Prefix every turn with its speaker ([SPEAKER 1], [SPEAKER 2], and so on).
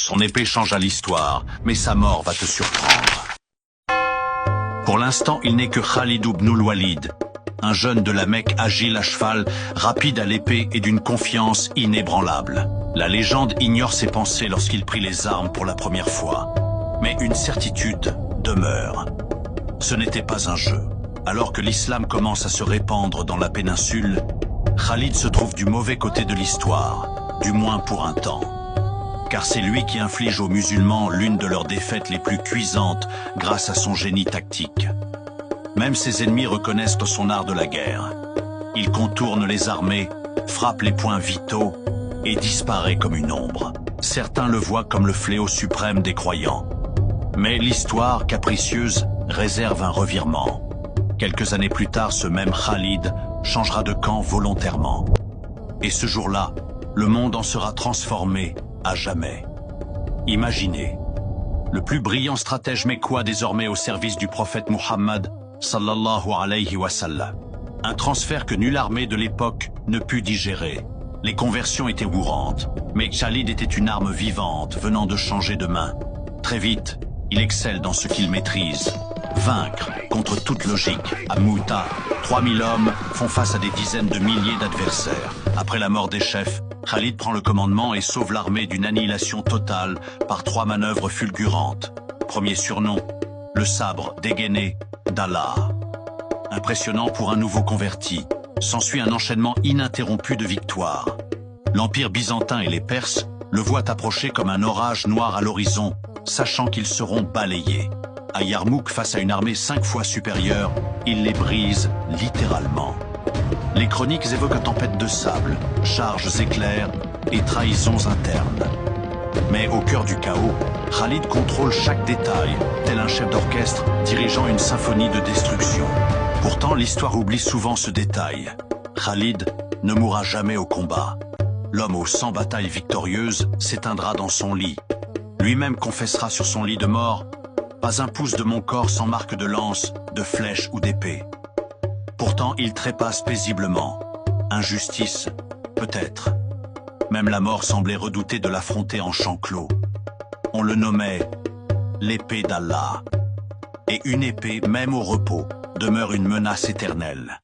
[SPEAKER 1] Son épée changea l'histoire, mais sa mort va te surprendre. Pour l'instant, il n'est que Khalid ibn al-Walid, un jeune de la Mecque agile à cheval, rapide à l'épée et d'une confiance inébranlable. La légende ignore ses pensées lorsqu'il prit les armes pour la première fois. Mais une certitude demeure. Ce n'était pas un jeu. Alors que l'islam commence à se répandre dans la péninsule, Khalid se trouve du mauvais côté de l'histoire, du moins pour un temps. Car c'est lui qui inflige aux musulmans l'une de leurs défaites les plus cuisantes grâce à son génie tactique. Même ses ennemis reconnaissent son art de la guerre. Il contourne les armées, frappe les points vitaux et disparaît comme une ombre. Certains le voient comme le fléau suprême des croyants. Mais l'histoire capricieuse réserve un revirement. Quelques années plus tard, ce même Khalid changera de camp volontairement. Et ce jour-là, le monde en sera transformé à jamais. Imaginez, le plus brillant stratège mécois désormais au service du prophète Muhammad sallallahu alayhi wa sallam. Un transfert que nulle armée de l'époque ne put digérer. Les conversions étaient courantes, mais Khalid était une arme vivante venant de changer de main. Très vite, il excelle dans ce qu'il maîtrise. Vaincre, contre toute logique, à Mouta, 3000 hommes font face à des dizaines de milliers d'adversaires. Après la mort des chefs, Khalid prend le commandement et sauve l'armée d'une annihilation totale par 3 manœuvres fulgurantes. Premier surnom, le sabre dégainé d'Allah. Impressionnant pour un nouveau converti, s'ensuit un enchaînement ininterrompu de victoires. L'Empire byzantin et les Perses le voient approcher comme un orage noir à l'horizon, sachant qu'ils seront balayés. À Yarmouk, face à une armée 5 fois supérieure, il les brise littéralement. Les chroniques évoquent tempête de sable, charges éclairs et trahisons internes. Mais au cœur du chaos, Khalid contrôle chaque détail, tel un chef d'orchestre dirigeant une symphonie de destruction. Pourtant, l'histoire oublie souvent ce détail. Khalid ne mourra jamais au combat. L'homme aux 100 batailles victorieuses s'éteindra dans son lit. Lui-même confessera sur son lit de mort: pas un pouce de mon corps sans marque de lance, de flèche ou d'épée. Pourtant, il trépasse paisiblement. Injustice, peut-être. Même la mort semblait redouter de l'affronter en champ clos. On le nommait l'épée d'Allah. Et une épée, même au repos, demeure une menace éternelle.